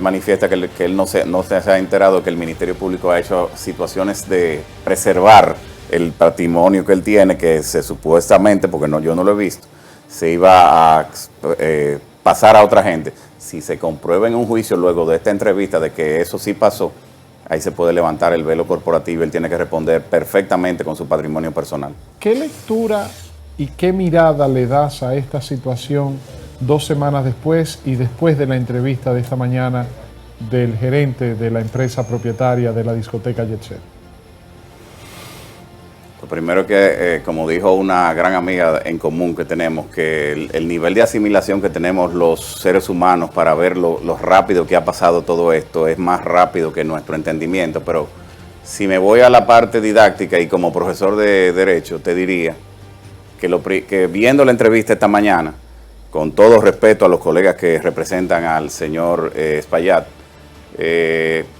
Manifiesta que él no se ha enterado que el Ministerio Público ha hecho situaciones de preservar el patrimonio que él tiene, que se supuestamente, porque yo no lo he visto, se iba a pasar a otra gente. Si se comprueba en un juicio luego de esta entrevista de que eso sí pasó, ahí se puede levantar el velo corporativo y él tiene que responder perfectamente con su patrimonio personal. ¿Qué lectura y qué mirada le das a esta situación 2 semanas después y después de la entrevista de esta mañana del gerente de la empresa propietaria de la discoteca Jet Set? Lo primero que, como dijo una gran amiga en común que tenemos, que el nivel de asimilación que tenemos los seres humanos para ver lo rápido que ha pasado todo esto es más rápido que nuestro entendimiento. Pero si me voy a la parte didáctica y como profesor de Derecho, te diría que viendo la entrevista esta mañana, con todo respeto a los colegas que representan al señor Espaillat,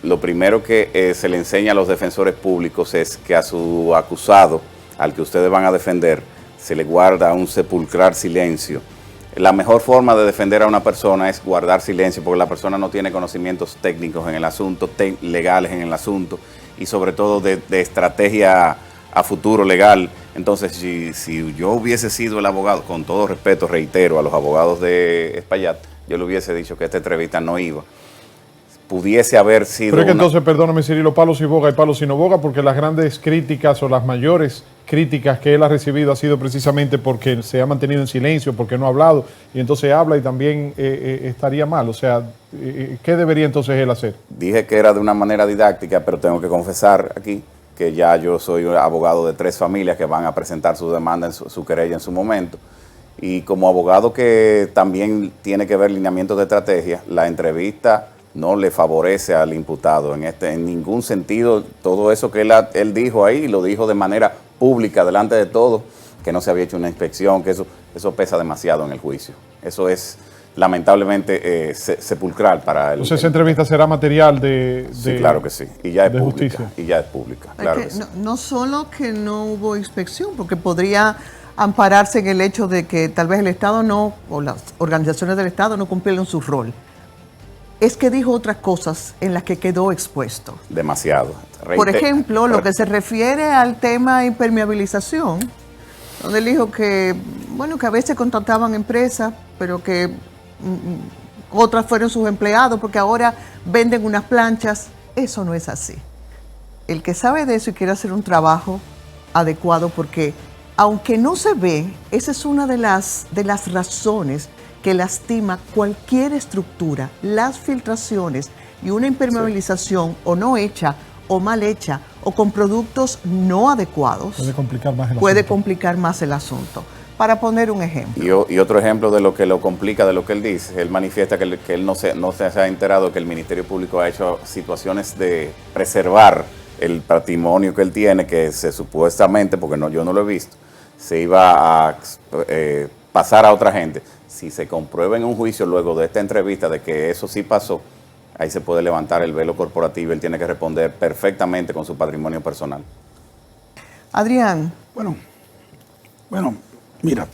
lo primero que se le enseña a los defensores públicos es que a su acusado, al que ustedes van a defender, se le guarda un sepulcral silencio. La mejor forma de defender a una persona es guardar silencio, porque la persona no tiene conocimientos técnicos en el asunto, legales en el asunto, y sobre todo de estrategia a futuro legal. Entonces, si yo hubiese sido el abogado, con todo respeto, reitero, a los abogados de Espaillat, yo le hubiese dicho que esta entrevista no iba. Pudiese haber sido... Pero es que entonces, perdóname Cirilo, palo si boga y palo si no boga, porque las grandes críticas o las mayores críticas que él ha recibido ha sido precisamente porque se ha mantenido en silencio, porque no ha hablado, y entonces habla y también estaría mal. O sea, ¿qué debería entonces él hacer? Dije que era de una manera didáctica, pero tengo que confesar aquí que ya yo soy abogado de 3 familias que van a presentar su demanda, su querella en su momento. Y como abogado que también tiene que ver lineamientos de estrategia, la entrevista no le favorece al imputado en ningún sentido. Todo eso que él dijo ahí, lo dijo de manera pública, delante de todos, que no se había hecho una inspección, que eso pesa demasiado en el juicio. Eso es lamentablemente sepulcral para él. Entonces esa entrevista será material de sí, claro que sí, y ya es pública. Justicia. Y ya es pública, claro que sí. No solo que no hubo inspección, porque podría ampararse en el hecho de que tal vez el Estado o las organizaciones del Estado no cumplieron su rol. Es que dijo otras cosas en las que quedó expuesto. Demasiado. Por ejemplo, lo que se refiere al tema de impermeabilización, donde él dijo que, bueno, que a veces contrataban empresas, pero que otras fueron sus empleados, porque ahora venden unas planchas. Eso no es así. El que sabe de eso y quiere hacer un trabajo adecuado, porque aunque no se ve, esa es una de las razones que lastima cualquier estructura, las filtraciones y una impermeabilización o no hecha o mal hecha o con productos no adecuados puede complicar más el asunto. Para poner un ejemplo. Y otro ejemplo de lo que lo complica, de lo que él dice, él manifiesta que él no se ha enterado que el Ministerio Público ha hecho situaciones de preservar el patrimonio que él tiene, que se supuestamente, porque yo no lo he visto, se iba a pasar a otra gente. Si se comprueba en un juicio luego de esta entrevista de que eso sí pasó, ahí se puede levantar el velo corporativo y él tiene que responder perfectamente con su patrimonio personal. Adrián. Bueno, mira,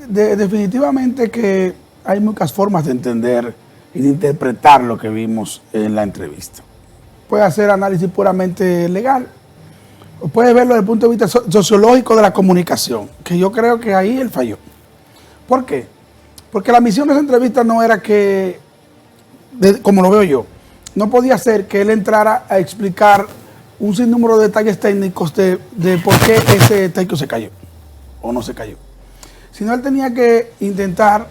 definitivamente que hay muchas formas de entender y de interpretar lo que vimos en la entrevista. Puede hacer análisis puramente legal, o puede verlo desde el punto de vista sociológico de la comunicación, que yo creo que ahí él falló. ¿Por qué? Porque la misión de esa entrevista no era que, como lo veo yo, no podía ser que él entrara a explicar un sinnúmero de detalles técnicos de por qué ese techo se cayó o no se cayó. Sino él tenía que intentar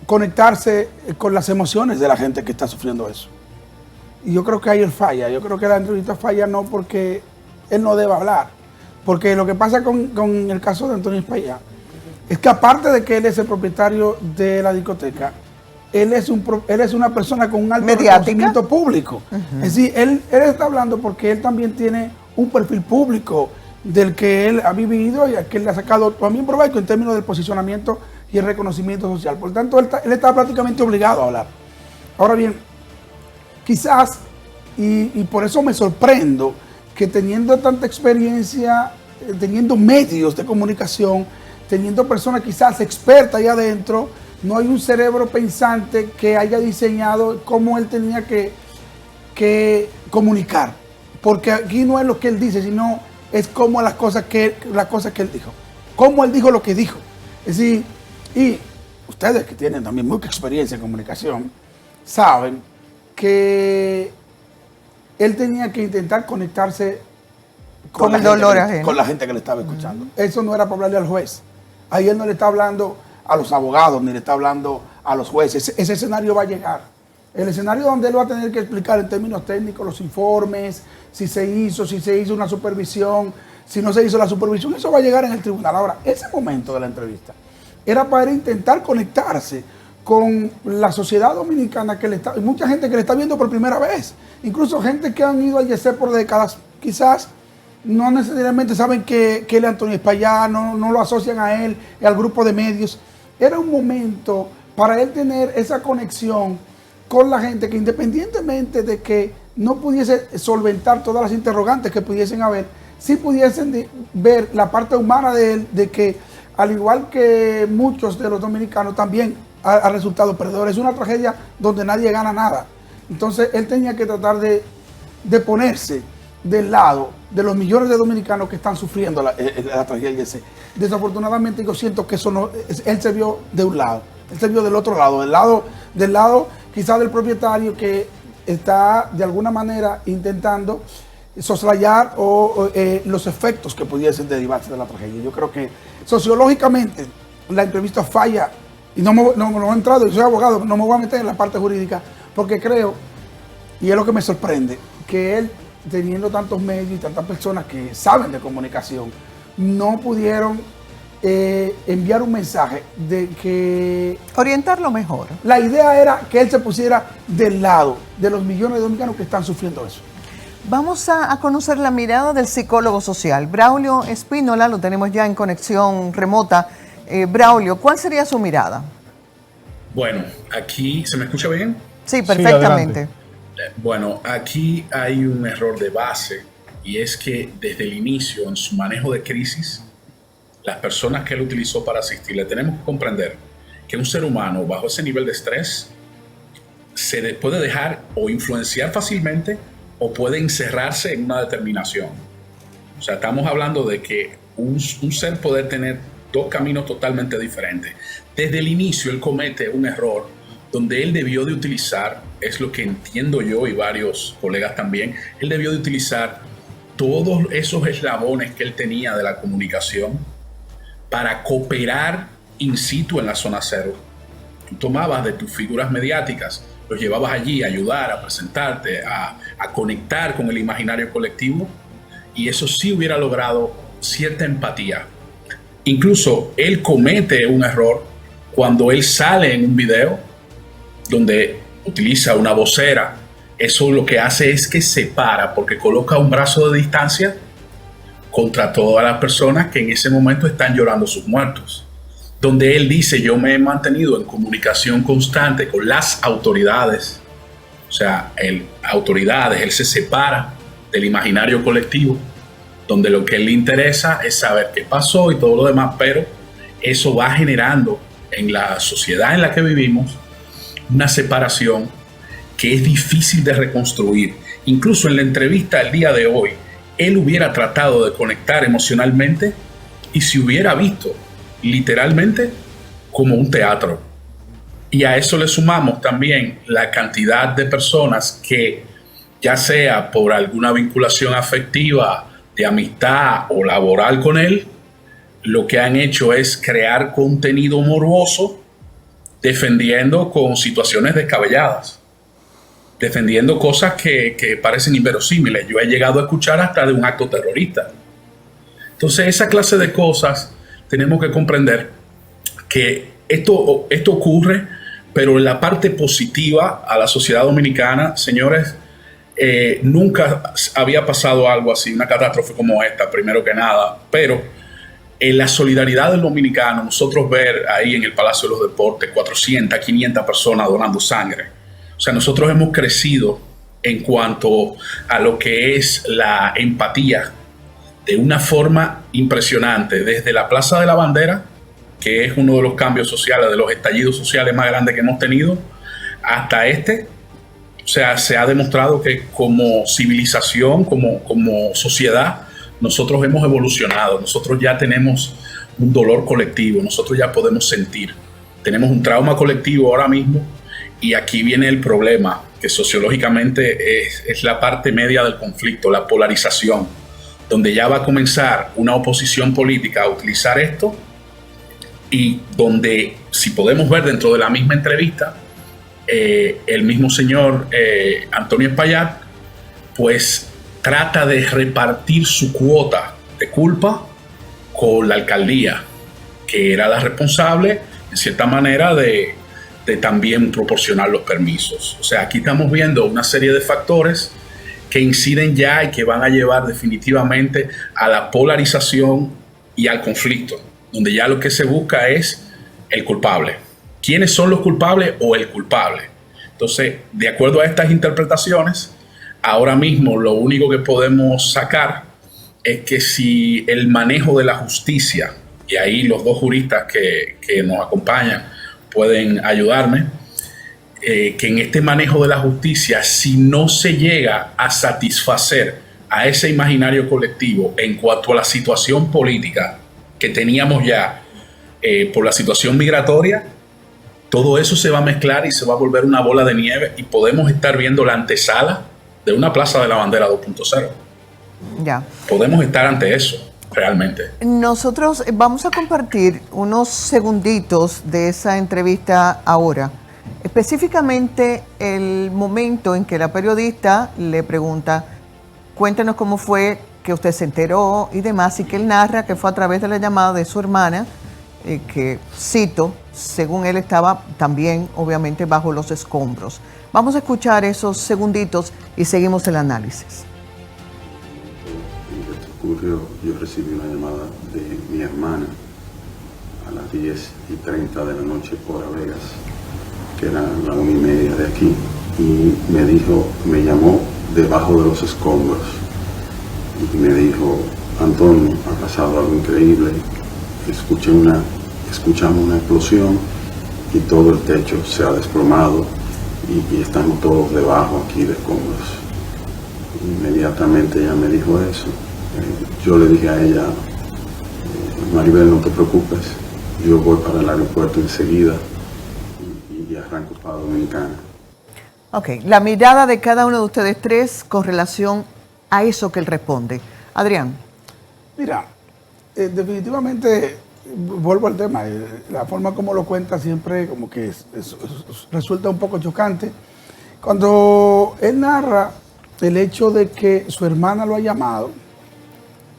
conectarse con las emociones de la gente que está sufriendo eso. Y yo creo que ahí él falla. Yo creo que la entrevista falla no porque él no deba hablar. Porque lo que pasa con el caso de Antonio Espaillat es que aparte de que él es el propietario de la discoteca, él es una persona con un alto reconocimiento público. Es decir, él está hablando porque él también tiene un perfil público del que él ha vivido y al que él le ha sacado también provecho en términos del posicionamiento y el reconocimiento social. Por tanto, él está prácticamente obligado a hablar. Ahora bien, quizás, y por eso me sorprendo, que teniendo tanta experiencia, teniendo medios de comunicación, teniendo personas quizás expertas ahí adentro, no hay un cerebro pensante que haya diseñado cómo él tenía que comunicar. Porque aquí no es lo que él dice, sino es como las cosas que él dijo. Cómo él dijo lo que dijo. Es decir, y ustedes que tienen también mucha experiencia en comunicación, saben que él tenía que intentar conectarse con el dolor ajeno, con la gente que le estaba escuchando. Eso no era para hablarle al juez. Ahí él no le está hablando a los abogados, ni le está hablando a los jueces. Ese escenario va a llegar. El escenario donde él va a tener que explicar en términos técnicos los informes, si se hizo una supervisión, si no se hizo la supervisión, eso va a llegar en el tribunal. Ahora, ese momento de la entrevista era para intentar conectarse con la sociedad dominicana, y mucha gente que le está viendo por primera vez, incluso gente que han ido a Yesé por décadas, quizás no necesariamente saben que él es Antonio Espaillá, no lo asocian a él, al grupo de medios. Era un momento para él tener esa conexión con la gente que, independientemente de que no pudiese solventar todas las interrogantes que pudiesen haber, sí pudiesen ver la parte humana de él, de que al igual que muchos de los dominicanos también ha resultado perdedor. Es una tragedia donde nadie gana nada. Entonces él tenía que tratar de ponerse del lado de los millones de dominicanos que están sufriendo la tragedia ese. Desafortunadamente yo siento que eso no, él se vio de un lado, él se vio del otro lado, del lado quizás del propietario que está de alguna manera intentando soslayar los efectos que pudiesen derivarse de la tragedia. Yo creo que sociológicamente la entrevista falla, y no he entrado, yo soy abogado, no me voy a meter en la parte jurídica, porque creo, y es lo que me sorprende, que él, teniendo tantos medios y tantas personas que saben de comunicación, no pudieron enviar un mensaje de que... orientarlo mejor. La idea era que él se pusiera del lado de los millones de dominicanos que están sufriendo eso. Vamos a conocer la mirada del psicólogo social. Braulio Espínola, lo tenemos ya en conexión remota. Braulio, ¿cuál sería su mirada? Bueno, aquí, ¿se me escucha bien? Sí, perfectamente. Bueno, aquí hay un error de base, y es que desde el inicio, en su manejo de crisis, las personas que él utilizó para asistirle, tenemos que comprender que un ser humano bajo ese nivel de estrés se puede dejar o influenciar fácilmente o puede encerrarse en una determinación. O sea, estamos hablando de que un ser puede tener dos caminos totalmente diferentes. Desde el inicio él comete un error donde él debió de utilizar, es lo que entiendo yo y varios colegas también, él debió de utilizar todos esos eslabones que él tenía de la comunicación para cooperar in situ en la zona cero. Tú tomabas de tus figuras mediáticas, los llevabas allí a ayudar, a presentarte, a conectar con el imaginario colectivo, y eso sí hubiera logrado cierta empatía. Incluso él comete un error cuando él sale en un video donde utiliza una vocera. Eso lo que hace es que separa, porque coloca un brazo de distancia contra todas las personas que en ese momento están llorando sus muertos. Donde él dice, yo me he mantenido en comunicación constante con las autoridades. O sea, él se separa del imaginario colectivo, donde lo que él le interesa es saber qué pasó y todo lo demás, pero eso va generando en la sociedad en la que vivimos una separación que es difícil de reconstruir. Incluso en la entrevista del día de hoy, él hubiera tratado de conectar emocionalmente y se hubiera visto literalmente como un teatro. Y a eso le sumamos también la cantidad de personas que, ya sea por alguna vinculación afectiva, de amistad o laboral con él, lo que han hecho es crear contenido morboso, defendiendo con situaciones descabelladas, defendiendo cosas que parecen inverosímiles. Yo he llegado a escuchar hasta de un acto terrorista. Entonces, esa clase de cosas tenemos que comprender que esto ocurre, pero en la parte positiva a la sociedad dominicana, señores, nunca había pasado algo así, una catástrofe como esta, primero que nada, pero en la solidaridad del dominicano, nosotros ver ahí en el Palacio de los Deportes 400, 500 personas donando sangre. O sea, nosotros hemos crecido en cuanto a lo que es la empatía de una forma impresionante, desde la Plaza de la Bandera, que es uno de los cambios sociales, de los estallidos sociales más grandes que hemos tenido, hasta este, o sea, se ha demostrado que como civilización, como sociedad, nosotros hemos evolucionado, nosotros ya tenemos un dolor colectivo, nosotros ya podemos sentir, tenemos un trauma colectivo ahora mismo, y aquí viene el problema, que sociológicamente es la parte media del conflicto, la polarización, donde ya va a comenzar una oposición política a utilizar esto, y donde, si podemos ver dentro de la misma entrevista, el mismo señor Antonio Espaillat, pues trata de repartir su cuota de culpa con la alcaldía, que era la responsable, en cierta manera, de también proporcionar los permisos. O sea, aquí estamos viendo una serie de factores que inciden ya y que van a llevar definitivamente a la polarización y al conflicto, donde ya lo que se busca es el culpable. ¿Quiénes son los culpables o el culpable? Entonces, de acuerdo a estas interpretaciones, ahora mismo lo único que podemos sacar es que si el manejo de la justicia, y ahí los dos juristas que nos acompañan pueden ayudarme, que en este manejo de la justicia, si no se llega a satisfacer a ese imaginario colectivo en cuanto a la situación política que teníamos ya por la situación migratoria, todo eso se va a mezclar y se va a volver una bola de nieve y podemos estar viendo la antesala de una Plaza de la Bandera 2.0. Ya. Podemos estar ante eso, realmente. Nosotros vamos a compartir unos segunditos de esa entrevista ahora. Específicamente el momento en que la periodista le pregunta, cuéntenos cómo fue que usted se enteró y demás, y que él narra que fue a través de la llamada de su hermana, que, cito, según él estaba también obviamente bajo los escombros. Vamos a escuchar esos segunditos y seguimos el análisis. Yo recibí una llamada de mi hermana a las 10:30 de la noche por hora Vegas, que era la 1:30 de aquí, y me llamó debajo de los escombros y me dijo: Antonio, ha pasado algo increíble, escuchamos una explosión y todo el techo se ha desplomado y estamos todos debajo aquí de escombros. Inmediatamente ella me dijo eso. Yo le dije a ella: Maribel, no te preocupes, yo voy para el aeropuerto enseguida y arranco para Dominicana. Ok, la mirada de cada uno de ustedes tres con relación a eso que él responde. Adrián. Mira, definitivamente, vuelvo al tema, la forma como lo cuenta siempre como que resulta un poco chocante. Cuando él narra el hecho de que su hermana lo ha llamado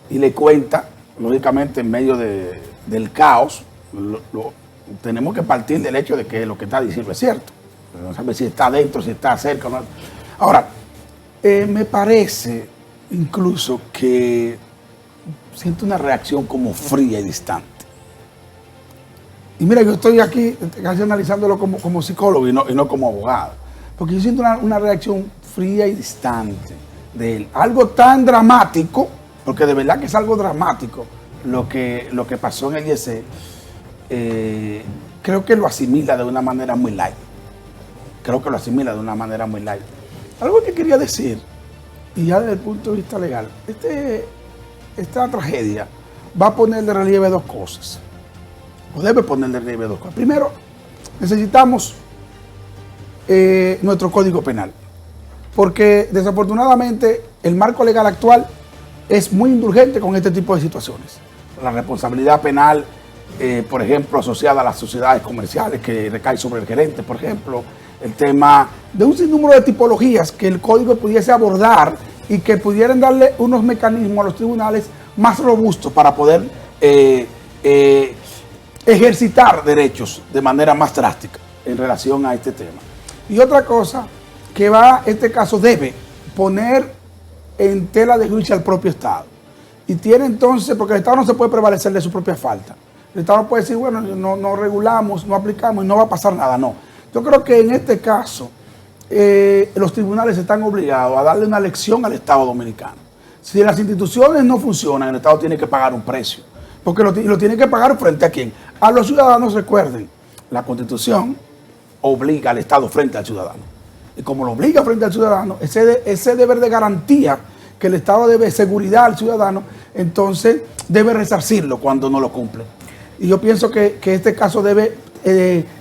y le cuenta, lógicamente en medio del caos, tenemos que partir del hecho de que lo que está diciendo es cierto. No sabe si está adentro, si está cerca o no. Ahora, me parece incluso que siento una reacción como fría y distante. Y mira, yo estoy aquí casi analizándolo como psicólogo y no como abogado. Porque yo siento una reacción fría y distante de él. Algo tan dramático, porque de verdad que es algo dramático lo que pasó en el IEC, creo que lo asimila de una manera muy light. Algo que quería decir, y ya desde el punto de vista legal, esta tragedia va a poner de relieve dos cosas. O debe poner de relieve dos cosas. Primero, necesitamos nuestro Código Penal. Porque desafortunadamente el marco legal actual es muy indulgente con este tipo de situaciones. La responsabilidad penal, por ejemplo, asociada a las sociedades comerciales que recae sobre el gerente, por ejemplo, el tema de un sinnúmero de tipologías que el código pudiese abordar y que pudieran darle unos mecanismos a los tribunales más robustos para poder ejercitar derechos de manera más drástica en relación a este tema. Y otra cosa que este caso debe poner en tela de juicio al propio Estado. Y tiene entonces, porque el Estado no se puede prevalecer de su propia falta. El Estado no puede decir, bueno, no regulamos, no aplicamos y no va a pasar nada. No. Yo creo que en este caso los tribunales están obligados a darle una lección al Estado dominicano. Si las instituciones no funcionan, el Estado tiene que pagar un precio. porque lo tiene que pagar frente a quién. A los ciudadanos, recuerden, la Constitución obliga al Estado frente al ciudadano. Y como lo obliga frente al ciudadano, ese deber de garantía que el Estado debe seguridad al ciudadano, entonces debe resarcirlo cuando no lo cumple. Y yo pienso que este caso debe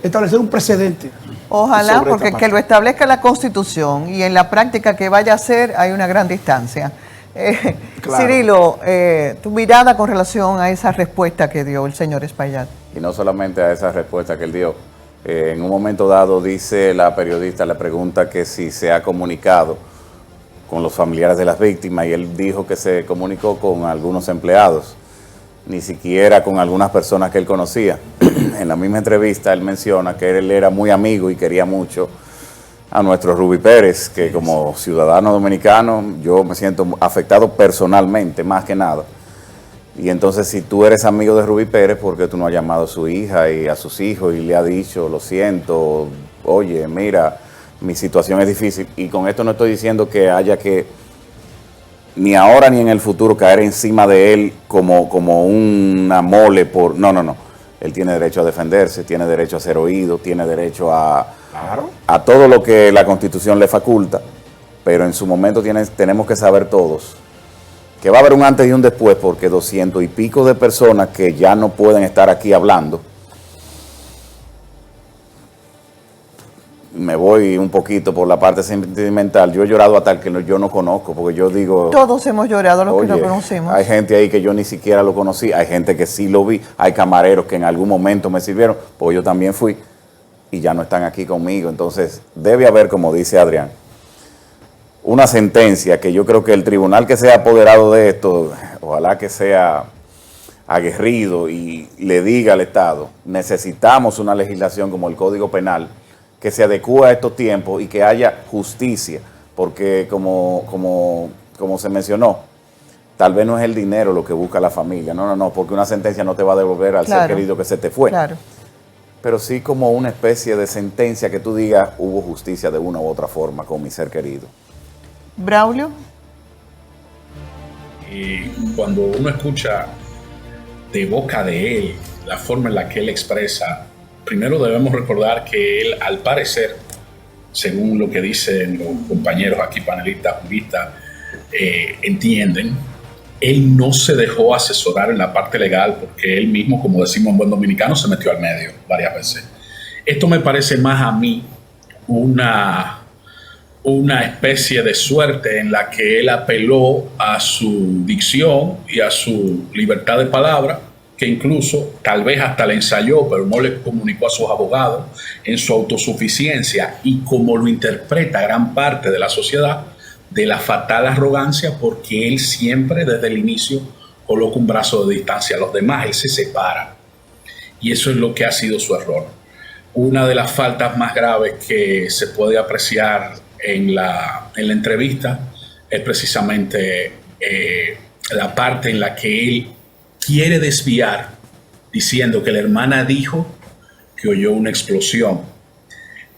establecer un precedente. Ojalá, porque que lo establezca la Constitución y en la práctica que vaya a hacer hay una gran distancia. Claro. Cirilo, tu mirada con relación a esa respuesta que dio el señor Espaillat. Y no solamente a esa respuesta que él dio. En un momento dado dice la periodista, le pregunta que si se ha comunicado con los familiares de las víctimas y él dijo que se comunicó con algunos empleados, ni siquiera con algunas personas que él conocía. En la misma entrevista él menciona que él era muy amigo y quería mucho a nuestro Rubí Pérez, que como ciudadano dominicano yo me siento afectado personalmente, más que nada. Y entonces si tú eres amigo de Rubí Pérez, ¿por qué tú no has llamado a su hija y a sus hijos y le has dicho, lo siento, oye, mira, mi situación es difícil? Y con esto no estoy diciendo que haya que, ni ahora ni en el futuro, caer encima de él como una mole por... No. Él tiene derecho a defenderse, tiene derecho a ser oído, tiene derecho a todo lo que la Constitución le faculta, pero en su momento tenemos que saber todos que va a haber un antes y un después, porque 200 y pico de personas que ya no pueden estar aquí hablando. Me voy un poquito por la parte sentimental. Yo he llorado a tal que yo no conozco, porque yo digo... Todos hemos llorado los que no conocemos. Hay gente ahí que yo ni siquiera lo conocí, hay gente que sí lo vi, hay camareros que en algún momento me sirvieron, pues yo también fui, y ya no están aquí conmigo. Entonces, debe haber, como dice Adrián, una sentencia que yo creo que el tribunal que sea apoderado de esto, ojalá que sea aguerrido y le diga al Estado, necesitamos una legislación como el Código Penal que se adecúe a estos tiempos y que haya justicia, porque como se mencionó, tal vez no es el dinero lo que busca la familia, no, porque una sentencia no te va a devolver al ser querido que se te fue. Claro. Pero sí como una especie de sentencia que tú digas, hubo justicia de una u otra forma con mi ser querido. Braulio. Cuando uno escucha de boca de él la forma en la que él expresa, primero debemos recordar que él, al parecer, según lo que dicen los compañeros aquí panelistas, juristas, entienden, él no se dejó asesorar en la parte legal porque él mismo, como decimos en buen dominicano, se metió al medio varias veces. Esto me parece más a mí una especie de suerte en la que él apeló a su dicción y a su libertad de palabra, que incluso tal vez hasta le ensayó, pero no le comunicó a sus abogados, en su autosuficiencia y como lo interpreta gran parte de la sociedad, de la fatal arrogancia, porque él siempre desde el inicio coloca un brazo de distancia a los demás, él se separa. Y eso es lo que ha sido su error. Una de las faltas más graves que se puede apreciar en la entrevista es precisamente la parte en la que él quiere desviar diciendo que la hermana dijo que oyó una explosión.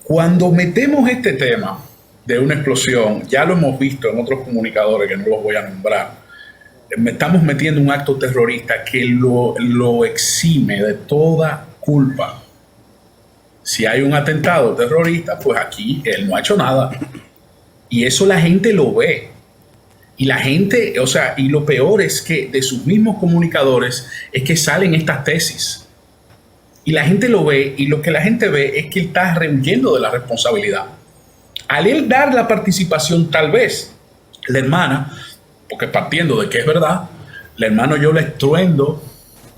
Cuando metemos este tema de una explosión, ya lo hemos visto en otros comunicadores que no los voy a nombrar, estamos metiendo un acto terrorista que lo exime de toda culpa. Si hay un atentado terrorista, pues aquí él no ha hecho nada. Y eso la gente lo ve. Y la gente, y lo peor es que de sus mismos comunicadores es que salen estas tesis. Y la gente lo ve, y lo que la gente ve es que él está rehuyendo de la responsabilidad. Al él dar la participación, tal vez, la hermana, porque partiendo de que es verdad, la hermana oyó el estruendo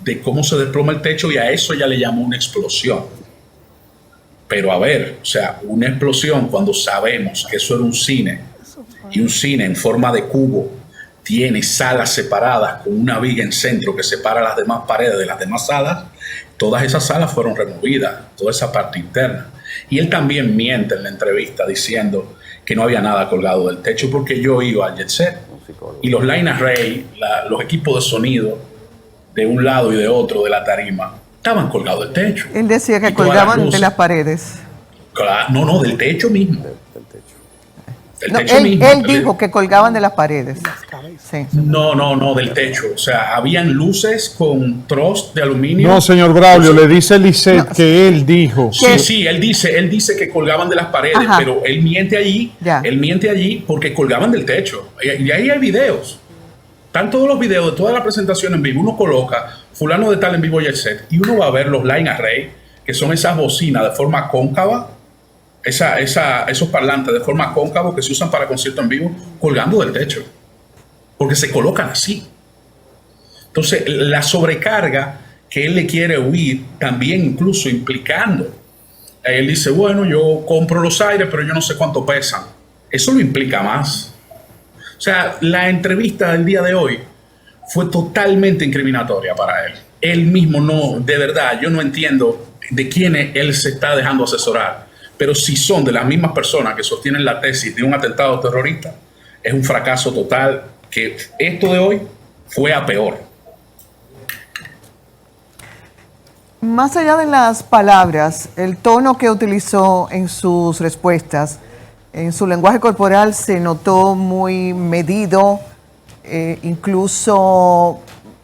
de cómo se desploma el techo y a eso ya le llamó una explosión. Pero a ver, una explosión cuando sabemos que eso era un cine, y un cine en forma de cubo tiene salas separadas con una viga en centro que separa las demás paredes de las demás salas, todas esas salas fueron removidas, toda esa parte interna. Y él también miente en la entrevista diciendo que no había nada colgado del techo, porque yo iba al Jet Set y los line array, los equipos de sonido de un lado y de otro de la tarima, estaban colgados del techo. Él decía que colgaban de las paredes. Claro, no, del techo mismo. Él dijo que colgaban de las paredes. Sí. No, del techo. O sea, habían luces con trost de aluminio. No, señor Braulio, le dice Lisette que él dijo. Sí, él dice que colgaban de las paredes, Ajá. pero él miente allí porque colgaban del techo. Y ahí hay videos. Están todos los videos de toda la presentación en vivo. Uno coloca fulano de tal en vivo y el set, y uno va a ver los line array, que son esas bocinas de forma cóncava, esos parlantes de forma cóncava que se usan para conciertos en vivo, colgando del techo. Porque se colocan así. Entonces, la sobrecarga que él le quiere huir, también incluso implicando. Él dice, bueno, yo compro los aires, pero yo no sé cuánto pesan. Eso lo implica más. O sea, la entrevista del día de hoy fue totalmente incriminatoria para él. Él mismo no, de verdad, yo no entiendo de quiénes él se está dejando asesorar. Pero si son de las mismas personas que sostienen la tesis de un atentado terrorista, es un fracaso total, que esto de hoy fue a peor. Más allá de las palabras, el tono que utilizó en sus respuestas, en su lenguaje corporal se notó muy medido, incluso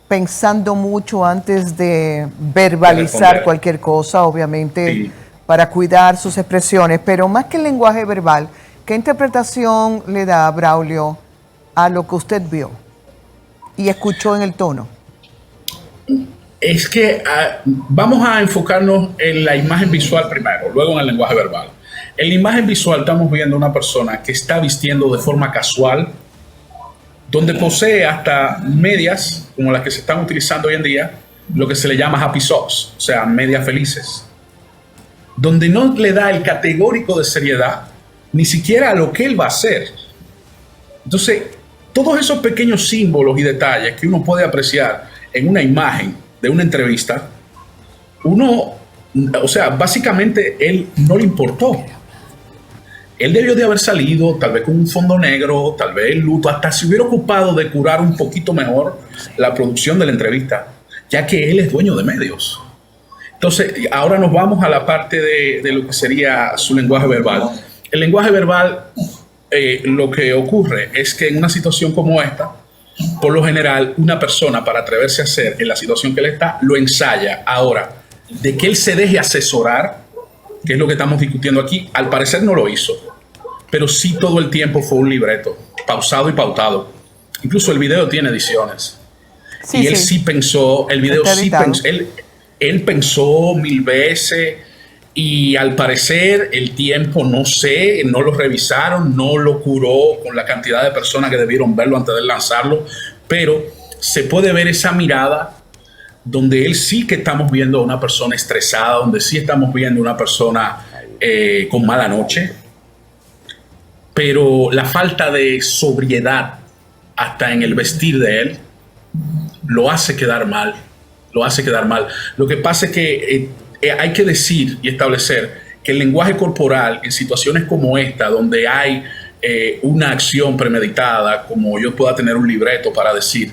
pensando mucho antes de verbalizar cualquier cosa, obviamente, sí, para cuidar sus expresiones. Pero más que el lenguaje verbal, ¿qué interpretación le da Braulio a lo que usted vio y escuchó en el tono? Es que vamos a enfocarnos en la imagen visual primero, luego en el lenguaje verbal. En la imagen visual estamos viendo una persona que está vistiendo de forma casual, donde posee hasta medias, como las que se están utilizando hoy en día, lo que se le llama happy socks, o sea, medias felices, donde no le da el categórico de seriedad, ni siquiera a lo que él va a hacer. Entonces, todos esos pequeños símbolos y detalles que uno puede apreciar en una imagen de una entrevista, o sea, básicamente él no le importó. Él debió de haber salido tal vez con un fondo negro, tal vez el luto, hasta se hubiera ocupado de curar un poquito mejor la producción de la entrevista, ya que él es dueño de medios. Entonces, ahora nos vamos a la parte de lo que sería su lenguaje verbal. El lenguaje verbal, lo que ocurre es que en una situación como esta, por lo general, una persona para atreverse a hacer en la situación que él está, lo ensaya. Ahora, de que él se deje asesorar, que es lo que estamos discutiendo aquí, al parecer no lo hizo, pero sí todo el tiempo fue un libreto, pausado y pautado. Incluso el video tiene ediciones. Sí, y él sí pensó, el video sí pensó, él pensó 1000 veces, y al parecer el tiempo, no sé, no lo revisaron, no lo curó con la cantidad de personas que debieron verlo antes de lanzarlo, pero se puede ver esa mirada donde él sí que estamos viendo a una persona estresada, donde sí estamos viendo a una persona con mala noche, pero la falta de sobriedad hasta en el vestir de él lo hace quedar mal, Lo que pasa es que hay que decir y establecer que el lenguaje corporal en situaciones como esta, donde hay una acción premeditada, como yo pueda tener un libreto para decir,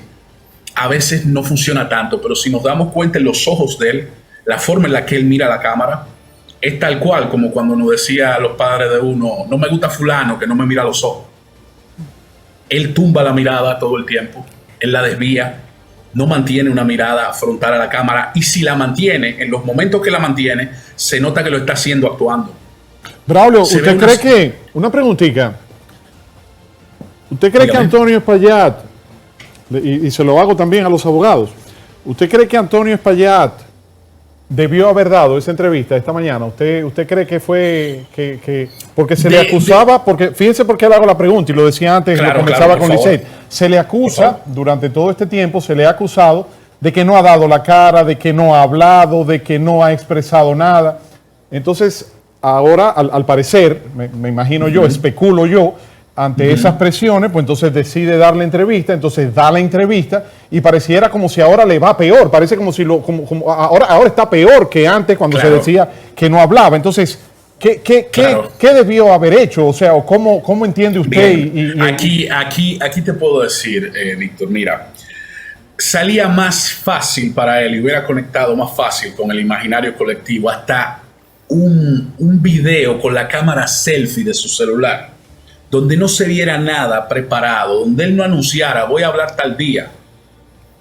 a veces no funciona tanto, pero si nos damos cuenta en los ojos de él, la forma en la que él mira la cámara, es tal cual como cuando nos decía a los padres de uno, no me gusta fulano, que no me mira a los ojos. Él tumba la mirada todo el tiempo, él la desvía, no mantiene una mirada frontal a la cámara, y si la mantiene, en los momentos que la mantiene, se nota que lo está haciendo actuando. Braulio, ¿usted cree que, una preguntita, ¿usted cree que Antonio Espaillat, y se lo hago también a los abogados, ¿usted cree que Antonio Espaillat debió haber dado esa entrevista esta mañana? ¿Usted cree que fue que porque se le acusaba, porque fíjense por qué le hago la pregunta y lo decía antes, lo comenzaba con Lisette, se le acusa durante todo este tiempo, se le ha acusado de que no ha dado la cara, de que no ha hablado, de que no ha expresado nada. Entonces, ahora, al parecer, me imagino yo, especulo yo, ante esas presiones, pues entonces decide dar la entrevista, entonces da la entrevista y pareciera como si ahora le va peor, parece como si ahora está peor que antes cuando se decía que no hablaba. Entonces, ¿qué debió haber hecho? O sea, ¿cómo entiende usted? Aquí te puedo decir, Víctor, mira, salía más fácil para él y hubiera conectado más fácil con el imaginario colectivo hasta un video con la cámara selfie de su celular, donde no se viera nada preparado, donde él no anunciara, voy a hablar tal día,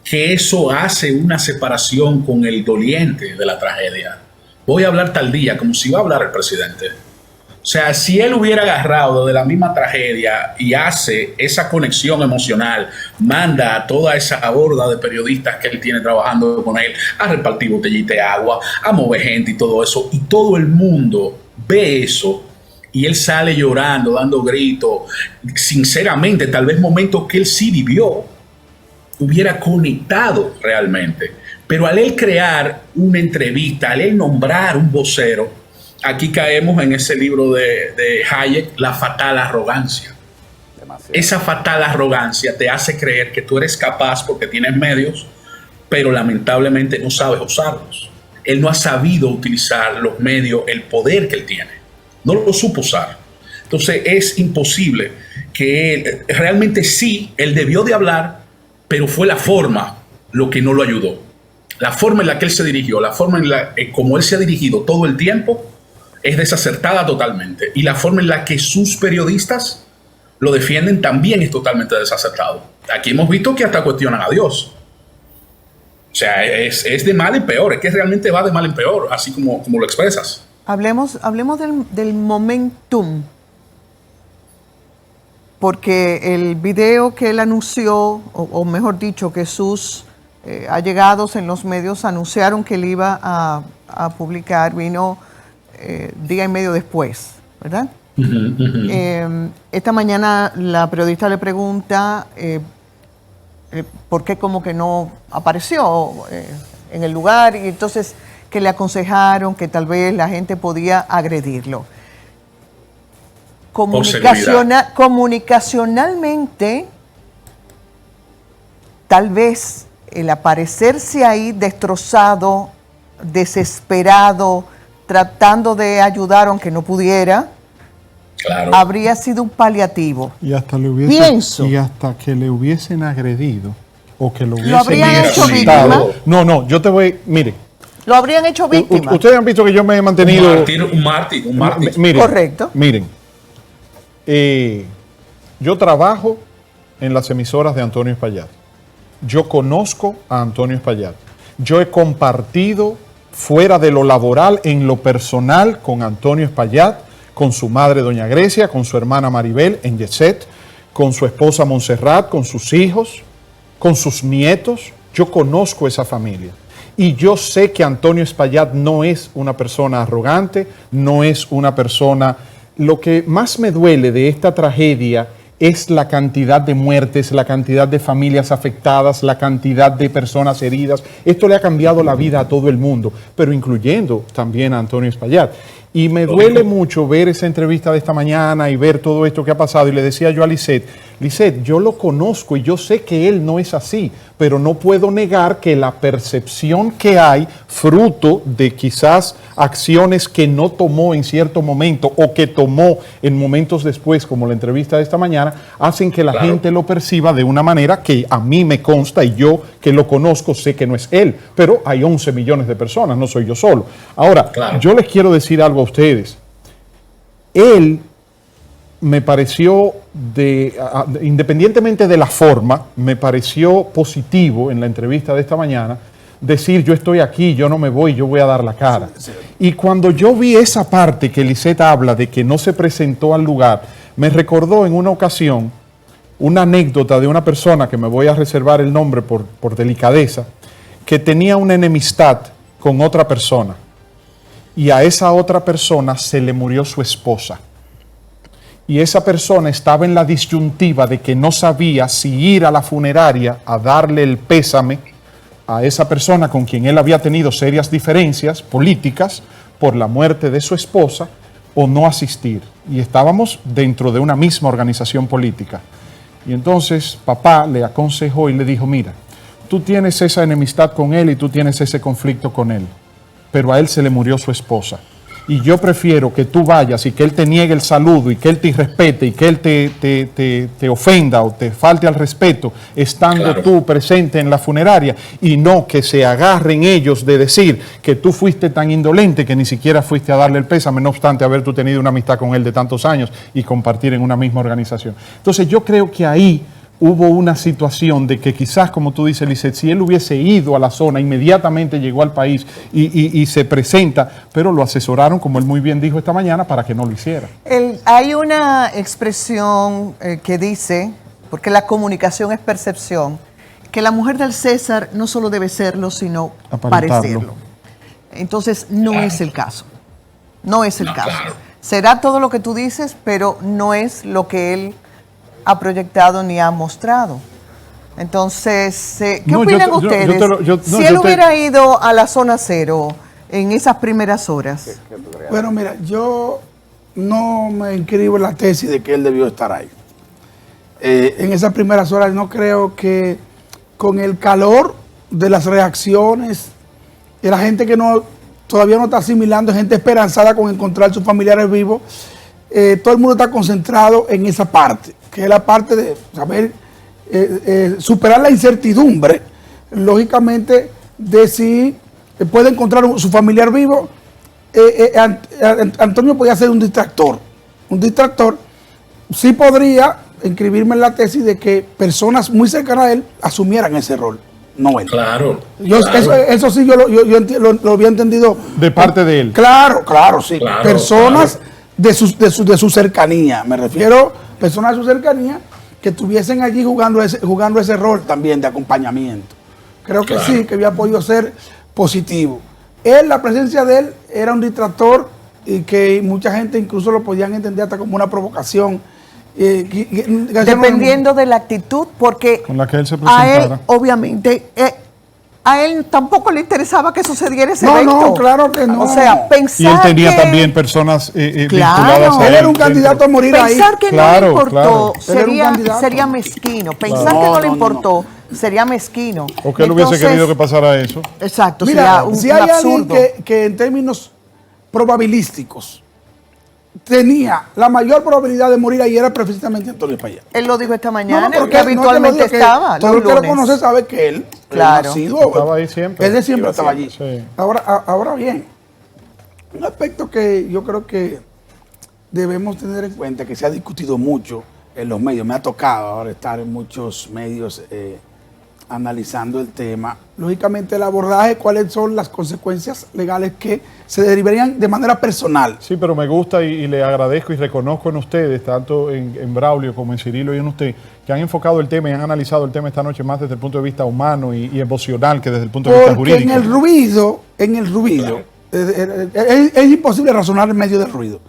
que eso hace una separación con el doliente de la tragedia. Voy a hablar tal día, como si iba a hablar el presidente. O sea, si él hubiera agarrado de la misma tragedia y hace esa conexión emocional, manda a toda esa horda de periodistas que él tiene trabajando con él a repartir botellitas de agua, a mover gente y todo eso, y todo el mundo ve eso, y él sale llorando, dando gritos, sinceramente, tal vez momentos que él sí vivió, hubiera conectado realmente. Pero al él crear una entrevista, al él nombrar un vocero, aquí caemos en ese libro de Hayek, La fatal arrogancia. Demasiado. Esa fatal arrogancia te hace creer que tú eres capaz porque tienes medios, pero lamentablemente no sabes usarlos. Él no ha sabido utilizar los medios, el poder que él tiene. No lo supo usar. Entonces es imposible que él, realmente sí, él debió de hablar, pero fue la forma lo que no lo ayudó. La forma en la que él se dirigió, la forma en la como él se ha dirigido todo el tiempo, es desacertada totalmente. Y la forma en la que sus periodistas lo defienden también es totalmente desacertado. Aquí hemos visto que hasta cuestionan a Dios. O sea, es de mal en peor. Es que realmente va de mal en peor, así como lo expresas. Hablemos del momentum. Porque el video que él anunció, o mejor dicho, que sus allegados en los medios anunciaron que él iba a publicar, vino día y medio después, ¿verdad? Esta mañana la periodista le pregunta por qué como que no apareció en el lugar, y entonces que le aconsejaron que tal vez la gente podía agredirlo. Comunicacionalmente, tal vez el aparecerse ahí destrozado, desesperado, tratando de ayudar aunque no pudiera, claro, habría sido un paliativo. Y hasta que le hubiesen agredido o que lo habrían hecho víctima. No, yo te voy, mire. Lo habrían hecho víctima. Ustedes han visto que yo me he mantenido un mártir. Miren, correcto. Miren, yo trabajo en las emisoras de Antonio Espaillat. Yo conozco a Antonio Espaillat. Yo he compartido fuera de lo laboral, en lo personal, con Antonio Espaillat, con su madre Doña Grecia, con su hermana Maribel en Yeset, con su esposa Montserrat, con sus hijos, con sus nietos. Yo conozco esa familia. Y yo sé que Antonio Espaillat no es una persona arrogante, no es una persona... Lo que más me duele de esta tragedia es la cantidad de muertes, la cantidad de familias afectadas, la cantidad de personas heridas. Esto le ha cambiado la vida a todo el mundo, pero incluyendo también a Antonio Espaillat. Y me duele mucho ver esa entrevista de esta mañana y ver todo esto que ha pasado. Y le decía yo a Lisette, yo lo conozco y yo sé que él no es así, pero no puedo negar que la percepción que hay, fruto de quizás acciones que no tomó en cierto momento o que tomó en momentos después, como la entrevista de esta mañana, hacen que la gente lo perciba de una manera que a mí me consta, y yo que lo conozco sé que no es él, pero hay 11 millones de personas, no soy yo solo. Ahora, yo les quiero decir algo a ustedes. Él me pareció, independientemente de la forma, me pareció positivo en la entrevista de esta mañana decir: yo estoy aquí, yo no me voy, yo voy a dar la cara. Sí. Y cuando yo vi esa parte que Lisette habla de que no se presentó al lugar, me recordó en una ocasión una anécdota de una persona, que me voy a reservar el nombre por delicadeza, que tenía una enemistad con otra persona, y a esa otra persona se le murió su esposa. Y esa persona estaba en la disyuntiva de que no sabía si ir a la funeraria a darle el pésame a esa persona con quien él había tenido serias diferencias políticas por la muerte de su esposa, o no asistir. Y estábamos dentro de una misma organización política. Y entonces papá le aconsejó y le dijo: mira, tú tienes esa enemistad con él y tú tienes ese conflicto con él, pero a él se le murió su esposa. y yo prefiero que tú vayas y que él te niegue el saludo y que él te irrespete y que él te ofenda o te falte al respeto estando tú presente en la funeraria, y no que se agarren ellos de decir que tú fuiste tan indolente que ni siquiera fuiste a darle el pésame, no obstante haber tú tenido una amistad con él de tantos años y compartir en una misma organización. Entonces yo creo que ahí hubo una situación de que quizás, como tú dices, Lisset, si él hubiese ido a la zona, inmediatamente llegó al país y se presenta, pero lo asesoraron, como él muy bien dijo esta mañana, para que no lo hiciera. Hay una expresión que dice, porque la comunicación es percepción, que la mujer del César no solo debe serlo, sino parecerlo. Entonces, no es el caso. No es el caso. Claro. Será todo lo que tú dices, pero no es lo que él ha proyectado ni ha mostrado. Entonces, ¿qué opinan ustedes? Si él hubiera ido a la zona cero en esas primeras horas. Bueno, mira, yo no me inscribo en la tesis de que él debió estar ahí. En esas primeras horas no creo que con el calor de las reacciones de la gente que todavía no está asimilando, gente esperanzada con encontrar sus familiares vivos, todo el mundo está concentrado en esa parte, que es la parte de saber superar la incertidumbre, lógicamente, de si puede encontrar su familiar vivo. Antonio podía ser un distractor. Un distractor sí podría inscribirme en la tesis de que personas muy cercanas a él asumieran ese rol, no él. Claro. Eso sí, yo lo había entendido. De parte de él. Claro, sí. Claro, personas de su cercanía. Me refiero a personas de su cercanía que estuviesen allí jugando ese rol también de acompañamiento. Creo que sí, que había podido ser positivo. La presencia de él era un distractor y que mucha gente incluso lo podían entender hasta como una provocación. Dependiendo de la actitud, porque con la que él se a él, presentara. obviamente, a él tampoco le interesaba que sucediera ese evento. No, claro que no. O sea, pensar y él tenía que, también personas vinculadas a él. Él era un candidato a morir ahí. Pensar que no le importó sería mezquino. Pensar que no le importó sería mezquino. O que él hubiese querido que pasara eso. Exacto, mira, sería si un hay absurdo. alguien que en términos probabilísticos tenía la mayor probabilidad de morir ahí, era precisamente Antonio Espaillat. Él lo dijo esta mañana, porque que habitualmente estaba todo el los que lo lunes. conoce sabe que él Estaba ahí siempre. Él siempre estaba allí. Sí. Ahora bien, un aspecto que yo creo que debemos tener en cuenta, que se ha discutido mucho en los medios, me ha tocado ahora estar en muchos medios analizando el tema, lógicamente el abordaje, cuáles son las consecuencias legales que se derivarían de manera personal. Sí, pero me gusta y le agradezco y reconozco en ustedes, tanto en Braulio como en Cirilo y en usted, que han enfocado el tema y han analizado el tema esta noche más desde el punto de vista humano y emocional que desde el punto de vista Porque jurídico. en el ruido, es imposible razonar en medio del ruido.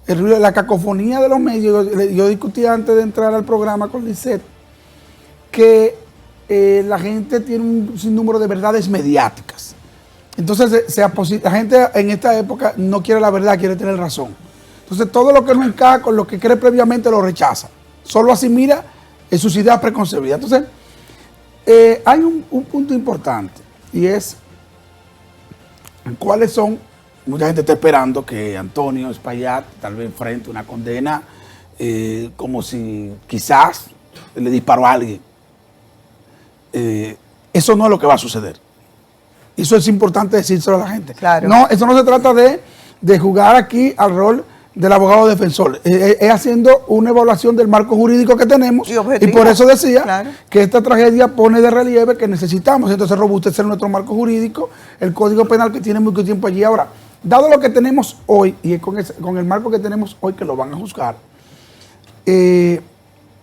El ruido, la cacofonía de los medios. Yo discutí antes de entrar al programa con Lisset que la gente tiene un sinnúmero de verdades mediáticas. Entonces la gente en esta época no quiere la verdad, quiere tener razón. Entonces todo lo que no encaja con lo que cree previamente lo rechaza. Solo asimila sus ideas preconcebidas. Entonces hay un punto importante y es cuáles son. Mucha gente está esperando que Antonio Espaillat tal vez enfrente una condena como si quizás le disparó a alguien. Eso no es lo que va a suceder. Eso es importante decírselo a la gente. Claro. No, eso no se trata de jugar aquí al rol del abogado defensor. Es haciendo una evaluación del marco jurídico que tenemos. Y por eso decía que esta tragedia pone de relieve que necesitamos entonces robustecer nuestro marco jurídico, el Código Penal que tiene mucho tiempo allí. Ahora, dado lo que tenemos hoy y con el marco que tenemos hoy que lo van a juzgar,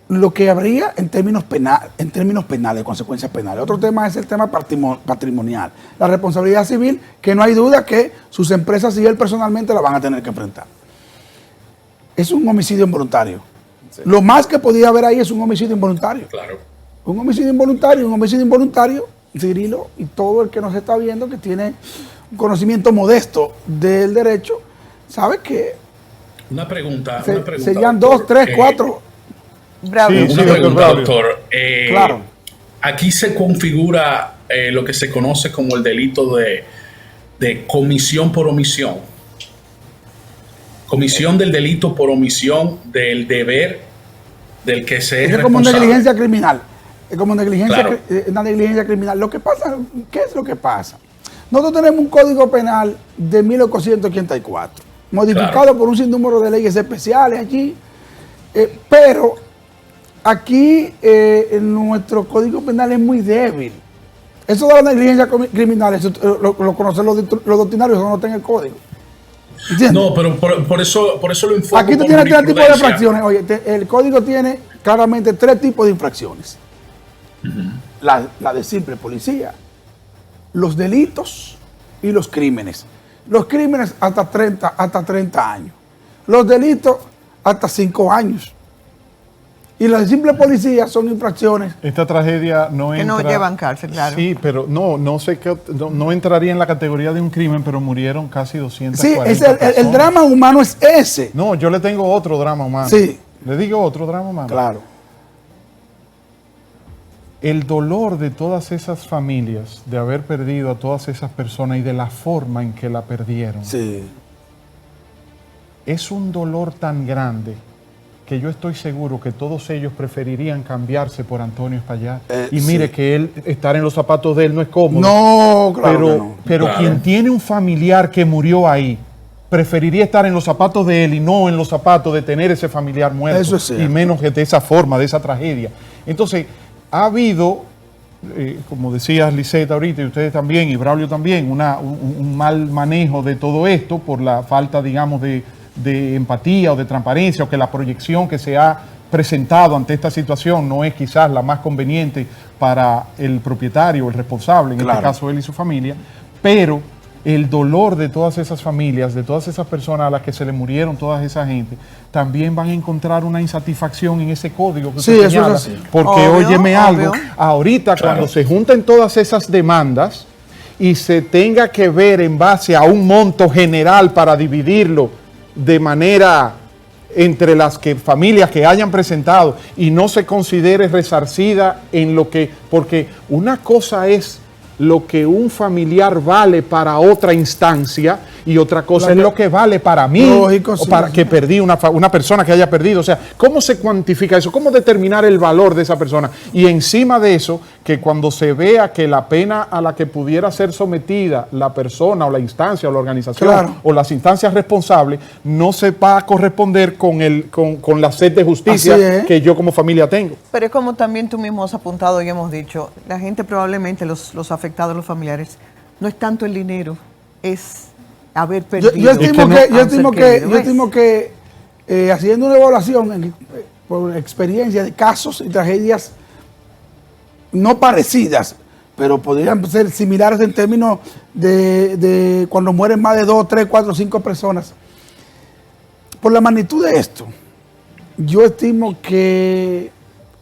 lo que habría en términos penales, consecuencias penales. Otro tema es el tema patrimonial. La responsabilidad civil, que no hay duda que sus empresas y él personalmente la van a tener que enfrentar. Es un homicidio involuntario. Sí. Lo más que podía haber ahí es un homicidio involuntario. Claro. Un homicidio involuntario, Cirilo, y todo el que nos está viendo, que tiene un conocimiento modesto del derecho, sabe que Una pregunta. serían doctor, 2, 3, 4... Una pregunta, doctor. Claro. Aquí se configura lo que se conoce como el delito de comisión por omisión. Comisión del delito por omisión del deber del que se es Es como responsable. negligencia criminal. Es como negligencia, Claro. una negligencia criminal. Lo que pasa, ¿qué es lo que pasa? Nosotros tenemos un código penal de 1884, modificado Claro. por un sinnúmero de leyes especiales allí, pero aquí nuestro código penal es muy débil. Eso de la negligencia criminal, eso lo conocen los doctrinarios, eso no está en el código. ¿Entiendes? No, pero por eso lo enfoco. Aquí tú con tienes tres tipos de jurisprudencia. infracciones. Oye, el código tiene claramente tres tipos de infracciones. La de simple policía, los delitos y los crímenes. Los crímenes hasta 30 años. Los delitos hasta 5 años. Y las de simple policía son infracciones. Esta tragedia no Que entra... no llevan cárcel, claro. Sí, pero no sé qué, no entraría en la categoría de un crimen, pero murieron casi 240 Sí, el personas. drama humano es ese. No, yo le tengo otro drama humano. Sí. Le digo otro drama humano. Claro. El dolor de todas esas familias, de haber perdido a todas esas personas y de la forma en que la perdieron, Sí. es un dolor tan grande que yo estoy seguro que todos ellos preferirían cambiarse por Antonio Espaillat. Y mire sí. que él, estar en los zapatos de él no es cómodo. No, claro que no. Pero Claro. quien tiene un familiar que murió ahí, preferiría estar en los zapatos de él y no en los zapatos de tener ese familiar muerto. Eso es cierto. Y menos que de esa forma, de esa tragedia. Entonces, ha habido, como decías Lisette ahorita y ustedes también, y Braulio también, un mal manejo de todo esto por la falta, digamos, de empatía o de transparencia, o que la proyección que se ha presentado ante esta situación no es quizás la más conveniente para el propietario, el responsable, en Claro. este caso él y su familia, pero el dolor de todas esas familias, de todas esas personas a las que se le murieron toda esa gente, también van a encontrar una insatisfacción en ese código que Sí, usted eso señala. es así. Porque Obvio, óyeme algo, obvio. ahorita Claro. cuando se junten todas esas demandas y se tenga que ver en base a un monto general para dividirlo de manera entre las familias que hayan presentado y no se considere resarcida en lo que, porque una cosa es lo que un familiar vale para otra instancia y otra cosa es lo que vale para mí. Lógico, o sí, para sí. que perdí una persona que haya perdido. O sea, ¿cómo se cuantifica eso? ¿Cómo determinar el valor de esa persona? Y encima de eso, que cuando se vea que la pena a la que pudiera ser sometida la persona o la instancia o la organización Claro. o las instancias responsables no se va a corresponder con la sed de justicia Así es. que yo como familia tengo. Pero es como también tú mismo has apuntado y hemos dicho, la gente probablemente, los afectados, los familiares, no es tanto el dinero, es haber perdido. Yo estimo a un ser querido, ¿ves? que haciendo una evaluación por experiencia de casos y tragedias no parecidas, pero podrían ser similares en términos de cuando mueren más de 2, 3, 4, 5 personas. Por la magnitud de esto, yo estimo que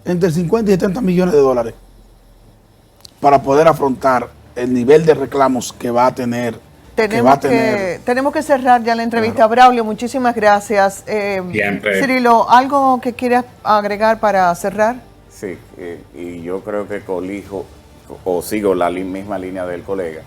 entre 50 y 70 millones de dólares para poder afrontar el nivel de reclamos que va a tener. Tenemos que cerrar ya la entrevista. Braulio, muchísimas gracias. Siempre. Cirilo, ¿algo que quieras agregar para cerrar? Sí, y yo creo que colijo o sigo la misma línea del colega.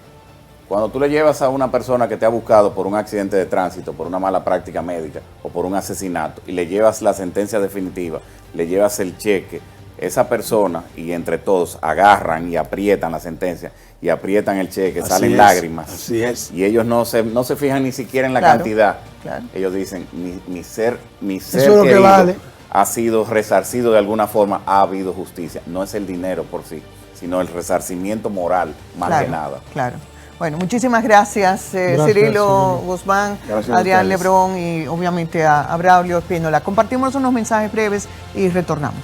Cuando tú le llevas a una persona que te ha buscado por un accidente de tránsito, por una mala práctica médica o por un asesinato y le llevas la sentencia definitiva, le llevas el cheque, esa persona y entre todos agarran y aprietan la sentencia y aprietan el cheque, Así salen es, lágrimas. así es. Y ellos no se fijan ni siquiera en la Claro, cantidad. claro. Ellos dicen, mi ser Eso es lo que querido vale. ha sido resarcido de alguna forma, ha habido justicia. No es el dinero por sí, sino el resarcimiento moral, más Claro, que nada. Claro. Bueno, muchísimas gracias, Gracias, Cirilo Cirilo. Guzmán, Gracias a Adrián ustedes. Lebrón y obviamente a Braulio Espínola. Compartimos unos mensajes breves y retornamos.